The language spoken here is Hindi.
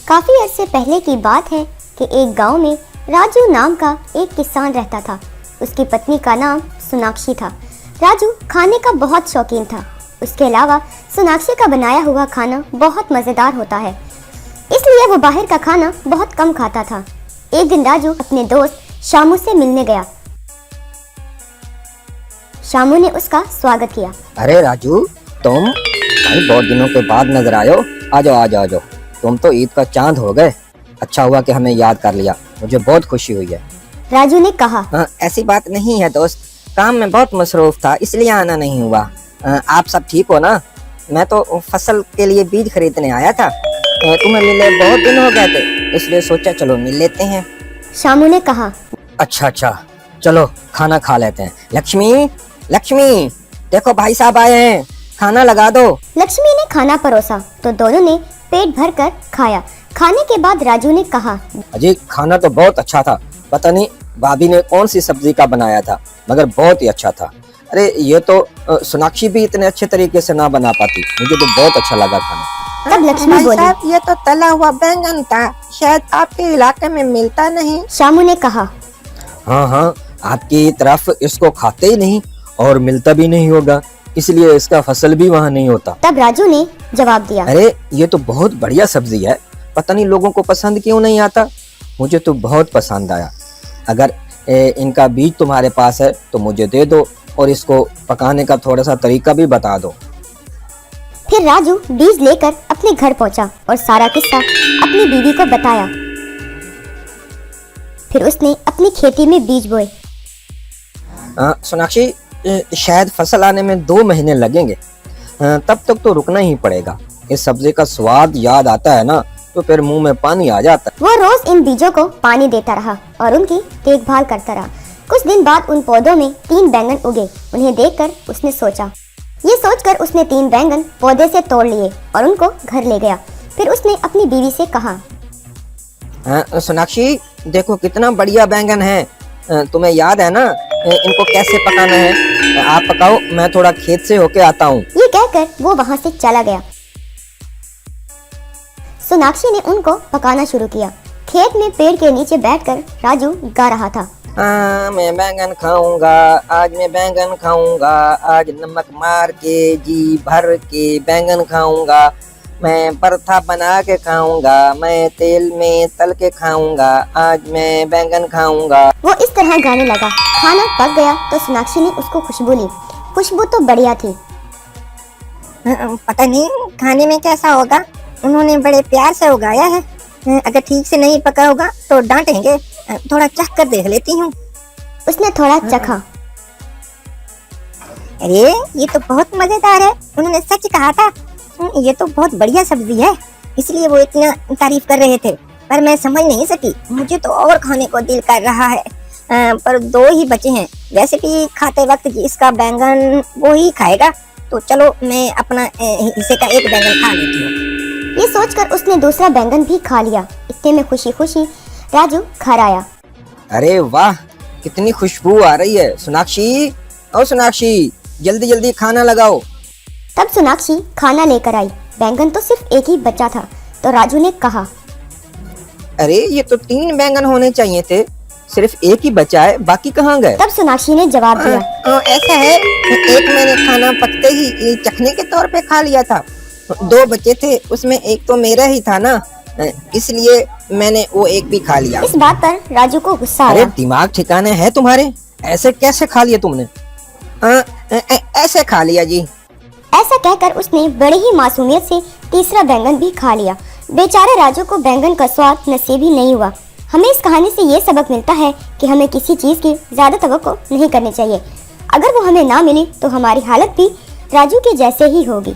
काफी अरसे पहले की बात है कि एक गांव में राजू नाम का एक किसान रहता था। उसकी पत्नी का नाम सोनाक्षी था। राजू खाने का बहुत शौकीन था। उसके अलावा सोनाक्षी का बनाया हुआ खाना बहुत मज़ेदार होता है, इसलिए वो बाहर का खाना बहुत कम खाता था। एक दिन राजू अपने दोस्त शामू से मिलने गया। शामू ने उसका स्वागत किया। अरे राजू, तुम भाई बहुत दिनों के बाद नजर आए हो। आ जाओ आ जाओ आ जाओ। तुम तो ईद का चांद हो गए। अच्छा हुआ कि हमें याद कर लिया, मुझे बहुत खुशी हुई है। राजू ने कहा। ऐसी बात नहीं है दोस्त, काम में बहुत मसरूफ था इसलिए आना नहीं हुआ। आप सब ठीक हो ना? मैं तो फसल के लिए बीज खरीदने आया था। तुम्हें मिले बहुत दिन हो गए थे, इसलिए सोचा चलो मिल लेते हैं। शामू ने कहा। अच्छा, चलो खाना खा लेते हैं। लक्ष्मी, देखो भाई साहब आए हैं, खाना लगा दो। लक्ष्मी ने खाना परोसा तो दोनों ने पेट भर कर खाया। खाने के बाद राजू ने कहा, अजी खाना तो बहुत अच्छा था। पता नहीं भाभी ने कौन सी सब्जी का बनाया था, मगर बहुत ही अच्छा था। अरे ये तो सोनाक्षी भी इतने अच्छे तरीके से ना बना पाती। मुझे तो बहुत अच्छा लगा खाना। तब लक्ष्मी बोली, ये तो तला हुआ बैंगन था, शायद आपके इलाके में मिलता नहीं। शामू ने कहा। हाँ, आपकी तरफ इसको खाते ही नहीं और मिलता भी नहीं होगा, इसलिए इसका फसल भी वहाँ नहीं होता। तब राजू ने जवाब दिया, अरे ये तो बहुत बढ़िया सब्जी है, पता नहीं लोगों को पसंद क्यों नहीं आता। मुझे तो बहुत पसंद आया। अगर इनका बीज तुम्हारे पास है तो मुझे दे दो और इसको पकाने का थोड़ा सा तरीका भी बता दो। फिर राजू बीज लेकर अपने घर पहुंचा और सारा किस्सा अपनी बीवी को बताया। फिर उसने अपनी खेती में बीज बोए। सोनाक्षी, शायद फसल आने में 2 महीने लगेंगे, तब तक तो रुकना ही पड़ेगा। इस सब्जी का स्वाद याद आता है ना तो फिर मुंह में पानी आ जाता है। वो रोज इन बीजों को पानी देता रहा और उनकी देखभाल करता रहा। कुछ दिन बाद उन पौधों में 3 बैंगन उगे। उन्हें देखकर उसने सोचा। ये सोचकर उसने 3 बैंगन पौधे से तोड़ लिए और उनको घर ले गया। फिर उसने अपनी बीवी से कहा, सोनाक्षी देखो कितना बढ़िया बैंगन है, तुम्हें याद है ना इनको कैसे पकाना है? आप पकाओ, मैं थोड़ा खेत से होके आता हूँ। ये कहकर वो वहाँ से चला गया। सोनाक्षी ने उनको पकाना शुरू किया। खेत में पेड़ के नीचे बैठकर राजू गा रहा था। मैं बैंगन खाऊंगा, आज मैं बैंगन खाऊंगा, आज नमक मार के जी भर के बैंगन खाऊंगा, मैं पराठा बना के खाऊंगा, मैं तेल में तल के खाऊंगा, आज मैं बैंगन खाऊंगा। वो इस तरह गाने लगा। खाना पक गया तो सोनाक्षी ने उसको खुशबू ली। खुशबू तो बढ़िया थी। पता नहीं खाने में कैसा होगा, उन्होंने बड़े प्यार से उगाया है। अगर ठीक से नहीं पका होगा तो डांटेंगे। थोड़ा चख कर देख लेती हूँ। उसने थोड़ा चखा। अरे ये तो बहुत मजेदार है, उन्होंने सच कहा था। ये तो बहुत बढ़िया सब्जी है, इसलिए वो इतना तारीफ कर रहे थे, पर मैं समझ नहीं सकी। मुझे तो और खाने को दिल कर रहा है, पर 2 ही बचे हैं। वैसे भी खाते वक्त इसका बैंगन वो ही खाएगा, तो चलो मैं अपना हिस्से का 1 बैंगन खा लेती हूँ। ये सोचकर उसने दूसरा बैंगन भी खा लिया। इतने में खुशी खुशी राजू घर आया। अरे वाह, कितनी खुशबू आ रही है। सोनाक्षी, ओ सोनाक्षी, जल्दी जल्दी खाना लगाओ। तब सोनाक्षी खाना लेकर आई। बैंगन तो सिर्फ 1 ही बचा था, तो राजू ने कहा, अरे ये तो 3 बैंगन होने चाहिए थे, सिर्फ 1 ही बचा है, बाकी कहाँ गए? तब सोनाक्षी ने जवाब दिया, ऐसा है, 1 मैंने खाना पकते ही चखने के तौर पे खा लिया था। 2 बचे थे, उसमें 1 तो मेरा ही था ना, इसलिए मैंने वो 1 भी खा लिया। इस बात पर राजू को गुस्सा आया। अरे दिमाग ठिकाने है तुम्हारे? ऐसे कैसे खा लिया तुमने? ऐसे खा लिया जी। ऐसा कहकर उसने बड़े ही मासूमियत से तीसरा बैंगन भी खा लिया। बेचारे राजू को बैंगन का स्वाद नसीब ही नहीं हुआ। हमें इस कहानी से ये सबक मिलता है कि हमें किसी चीज की ज्यादा तवक्को नहीं करनी चाहिए। अगर वो हमें ना मिली तो हमारी हालत भी राजू के जैसे ही होगी।